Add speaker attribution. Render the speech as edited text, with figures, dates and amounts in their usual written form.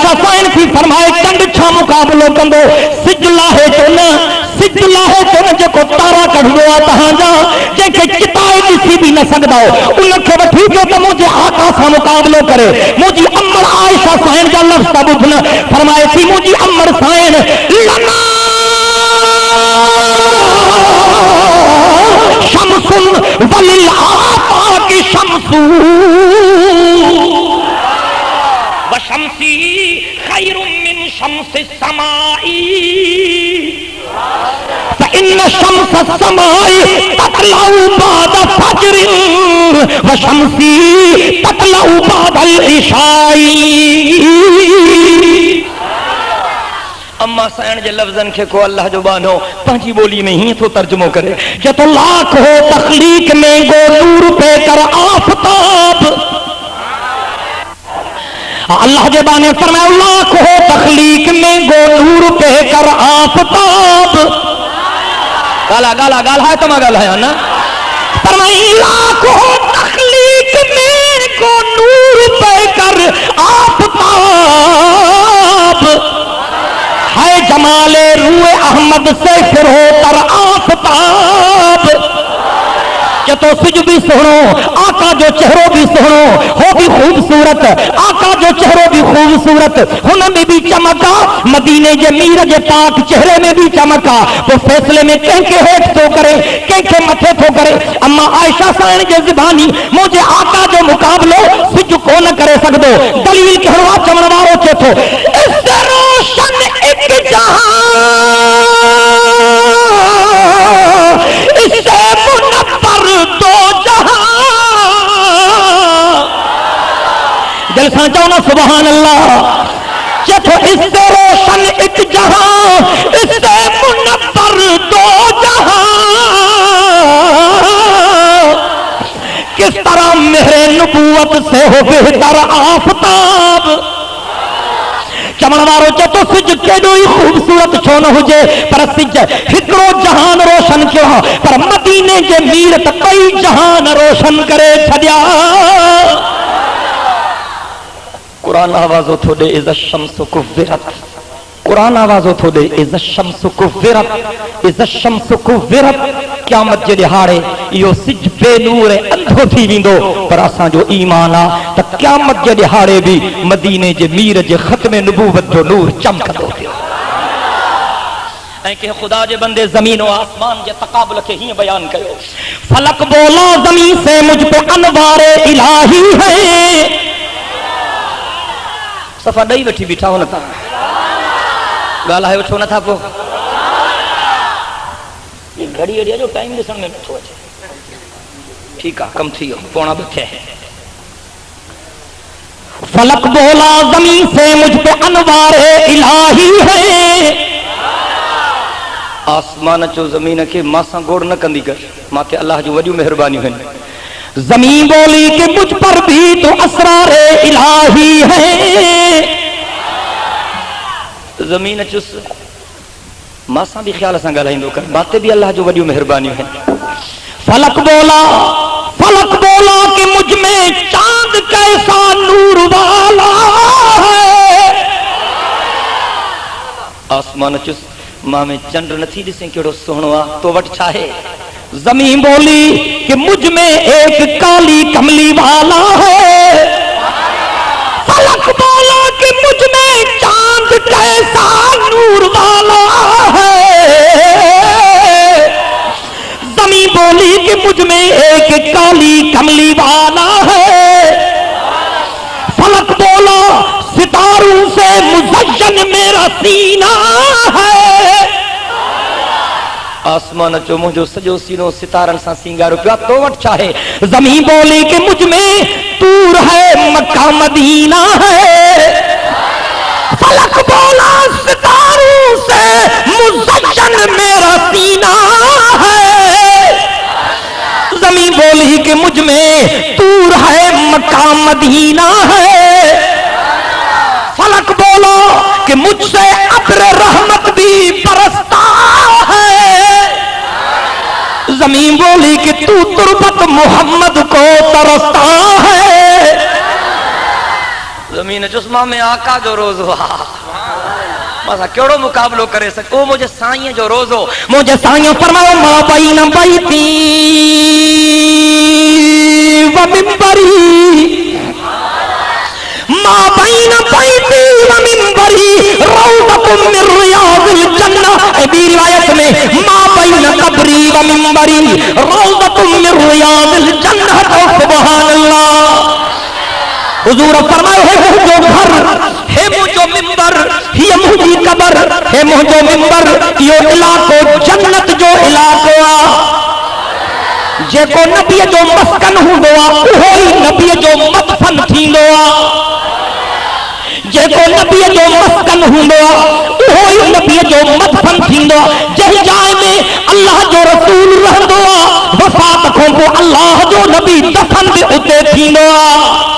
Speaker 1: Ayesha sign थी फरमाए चंड छा मुकाबलो कंदो सिज लाहे तो न जेको तारा कढंदो आहे तव्हांजा जंहिंखे चिताए ॾिसी बि न सघंदा उनखे वठी अचो त मुंहिंजे आका सां मुकाबलो करे। मुंहिंजी अमर आयशा साइन जा लफ़्ज़ था ॿुधनि फरमाए थी मुंहिंजी अमर साइन लना शमसुन वलिल आफाक शमसु व शमसी खैरुम मिन शमसिस समाई इन शम्स समाई ततलाउ बाद फज्र व शम्सी ततलाउ बाद इशाई। अम्मा साइण जे लफ्ज़न के को अल्लाह जो बानो पंहिंजी बोली में ही तो तर्जुमो करे जो तो लाख हो तखलीक में गो नूर पे कर आफताब। अल्लाह जे बाने फरमाया लाख हो तखलीक में गो नूर पे कर आफताब। गाला गाला गाला है तमा गाला है ना फरमाई लाख हो तखलीक में गो नूर पे कर आफताब है जमाले रूए अहमद से फिर हो तर आफताब। तो सिज भी सोहणो आका जो चेहरो भी सोहणो हो भी खूबसूरत आका जो चेहरो भी खूबसूरत हुन में भी चमका मदीने जे मीर जे पाक चेहरे में भी चमका वो फैसले में कंहिंखे हेठ थो करे कंहिंखे मथे थो करे। अम्मा आयशा साइण जे ज़बानी मुंहिंजे आका जो मुकाबलो सिज कोन करे सघंदो। दलील कहिड़ो आहे चवण वारो चए थो इससे रोशन एक जहां इससे मुनव्वर दो जहां। दिल सां चओ ना सुभान अल्लाह। चथो इससे रोशन एक जहां इससे मुनव्वर दो जहां। किस तरह मेरे नबूवत से हो बेहतर आफताब। चवण वारो चए तो सिज केॾो ई खूबसूरत छो न हुजे पर सिज हिकिड़ो जहान रोशन कयो पर मदीने जे मीर त कई जहान रोशन करे छॾिया। कुरान आवाज़ो थो ॾे इज़ शम्स कुव्विरत कुरान आवाज़ो थो ॾे इज़ शम्स कुव्विरत इज़ शम्स कुव्विरत। क़यामत जे ॾिहाड़े इहो सिज बेनूर अंधो थी वेंदो पर असांजो ईमान आहे त क़यामत जे ॾिहाड़े बि मदीने जे मीर जे ख़त्मे नबूवत जो नूर चमकंदो थियो। ऐं कंहिं ख़ुदा जे बंदे ज़मीन और आसमान जे तक़ाबुल खे हीअं बयान कयो फलक बोला ज़मीन से मुझ पे अनवारे इलाही है। सफ़ा ॾेई वठी बीठा हो नथा ॻाल्हायो छो नथा पोइ घड़ी घड़ी जो टाइम ॾिसण में नथो अचे। ठीकु आहे कमु थी वियो पौणा ॿ थिया। फलक बोला ज़मीन से मुझ पे अनवारे इलाही है। आसमान चो ज़मीन के मां सां गोड़ न कंदी कर मां ते अल्लाह जो वॾियूं महिरबानियूं आहिनि। ज़मीन बोली कि मुझ पर भी तो असरारे इलाही है। ज़मीन चुस मां सां भी ख्याल सां ॻाल्हाईंदो कर मां ते भी अल्लाह जो वॾियूं महिरबानियूं आहिनि। फलक बोला कि मुझ में चांद कैसा नूर वाला है। आसमान चुस मां में चंड नथी ॾिसे कहिड़ो सुहिणो आहे तो वटि छा आहे। ज़मीन बोली कि मुझ में एक काली कमली वाला है। फलक बोला कि मुझ में चांद कैसा नूर वाला है। ज़मीन बोली कि मुझ में एक काली कमली वाला है। फलक बोला सितारों से मुज़य्यन मेरा सीना है। आसमान चो मुझो सजो सीनो सितारन सां सिंगारो पिया तो वट चाहे। ज़मीन बोली कि मुझ में तूर है मक्का मदीना है। फलक बोला सितारों से मुज़य्यन मेरा सीना है। ज़मीन बोली कि मुझ में तूर है मक्का मदीना है। फलक बोला कि मुझसे अब्र रहमत भी बरसता है। ज़मीन बोली कि तू तुरबत मोहम्मद को तरसता है।
Speaker 2: मीन जुस्मा में आका जो रोज़ो आ मसा केड़ो मुकाबलो करे सको मुझे साईं जो रोज़ो
Speaker 1: मुझे साईं फरमायो मां बई न बई थी व मिंबरी मां बई न बई थी व मिंबरी रौज़तुम मिन रियाज़िल जन्नह। ए बी रिवायत में मां बई न कब्री व मिंबरी रौज़तुम मिन रियाज़िल जन्नह। तो सुभान अल्लाह। हुजूर फरमायो है मुझो घर है मुझो मिंबर ये मुझी कबर है मुझो मिंबर यो इलाको जन्नत जो इलाको आ जेको नबी जो मस्कन हुंदो आ उहो ही नबी जो मदफन थींदो आ जेको नबी जो मस्कन हुंदो आ उहो ही नबी जो मदफन थींदो आ। जंहिं जाइ में अल्लाह जो रसूल रहंदो आ वफ़ात खां पोइ अल्लाह जो नबी दफन भी उते थींदो आ।